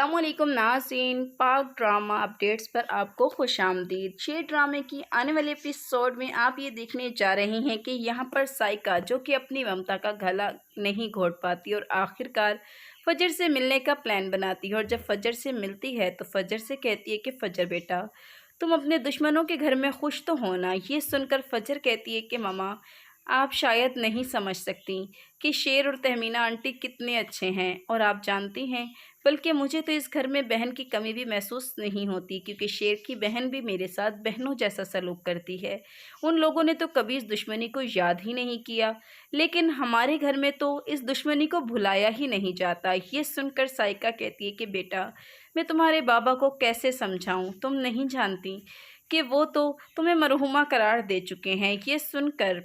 अस्सलाम वालेकुम नाज़रीन, पाक ड्रामा अपडेट्स पर आपको खुशामदीद। शेर ड्रामे की आने वाले एपिसोड में आप ये देखने जा रहे हैं कि यहाँ पर साइका जो कि अपनी ममता का गला नहीं घोट पाती और आखिरकार फजर से मिलने का प्लान बनाती है। और जब फजर से मिलती है तो फजर से कहती है कि फजर बेटा, तुम अपने दुश्मनों के घर में खुश तो होना। ये सुनकर फजर कहती है कि ममा, आप शायद नहीं समझ सकती कि शेर और तहमीना आंटी कितने अच्छे हैं, और आप जानती हैं, बल्कि मुझे तो इस घर में बहन की कमी भी महसूस नहीं होती, क्योंकि शेर की बहन भी मेरे साथ बहनों जैसा सलूक करती है। उन लोगों ने तो कभी इस दुश्मनी को याद ही नहीं किया, लेकिन हमारे घर में तो इस दुश्मनी को भुलाया ही नहीं जाता। ये सुनकर साइका कहती है कि बेटा, मैं तुम्हारे बाबा को कैसे समझाऊं, तुम नहीं जानती कि वो तो तुम्हें मरहुमा करार दे चुके हैं। ये सुनकर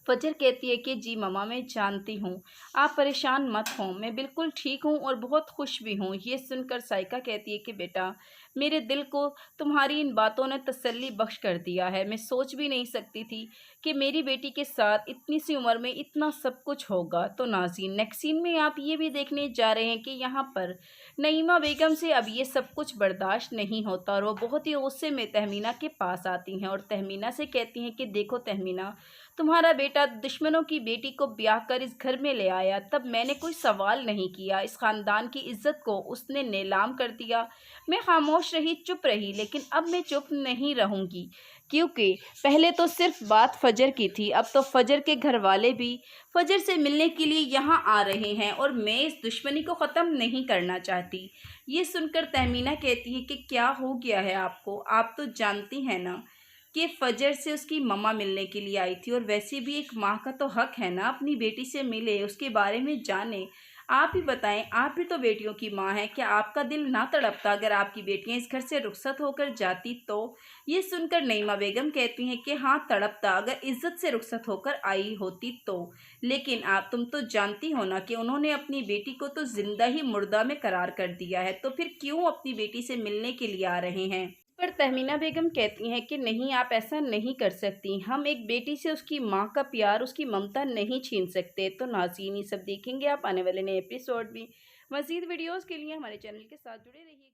फजर कहती है कि जी ममा, मैं जानती हूँ, आप परेशान मत हों, मैं बिल्कुल ठीक हूँ और बहुत खुश भी हूँ। ये सुनकर साइका कहती है कि बेटा, मेरे दिल को तुम्हारी इन बातों ने तसल्ली बख्श कर दिया है। मैं सोच भी नहीं सकती थी कि मेरी बेटी के साथ इतनी सी उम्र में इतना सब कुछ होगा। तो नाज़रीन, नेक्स्ट सीन में आप ये भी देखने जा रहे हैं कि यहाँ पर नईमा बेगम से अब ये सब कुछ बर्दाश्त नहीं होता और वो बहुत ही गुस्से में तहमीना के पास आती हैं और तहमीना से कहती हैं कि देखो तहमीना, तुम्हारा बेटा दुश्मनों की बेटी को ब्याह कर इस घर में ले आया, तब मैंने कोई सवाल नहीं किया। इस ख़ानदान की इज्जत को उसने नीलाम कर दिया। मैं खामोश रही, चुप रही, लेकिन अब मैं चुप नहीं रहूँगी, क्योंकि पहले तो सिर्फ बात फजर की थी, अब तो फजर के घर वाले भी फजर से मिलने के लिए यहाँ आ रहे हैं और मैं इस दुश्मनी को ख़त्म नहीं करना चाहती। ये सुनकर तहमीना कहती है कि क्या हो गया है आपको, आप तो जानती हैं ना कि फजर से उसकी मम्मा मिलने के लिए आई थी, और वैसे भी एक माँ का तो हक है ना अपनी बेटी से मिले, उसके बारे में जाने। आप ही बताएं, आप भी तो बेटियों की माँ हैं, क्या आपका दिल ना तड़पता अगर आपकी बेटियां इस घर से रुखसत होकर जाती तो? ये सुनकर नईमा बेगम कहती हैं कि हाँ तड़पता, अगर इज्जत से रुखसत होकर आई होती तो। लेकिन तुम तो जानती हो ना कि उन्होंने अपनी बेटी को तो जिंदा ही मुर्दा में करार कर दिया है, तो फिर क्यों अपनी बेटी से मिलने के लिए आ रहे हैं? पर तहमीना बेगम कहती हैं कि नहीं, आप ऐसा नहीं कर सकती, हम एक बेटी से उसकी माँ का प्यार, उसकी ममता नहीं छीन सकते। तो नाज़रीन, ये सब देखेंगे आप आने वाले नए एपिसोड में। मज़ीद वीडियोस के लिए हमारे चैनल के साथ जुड़े रहिए।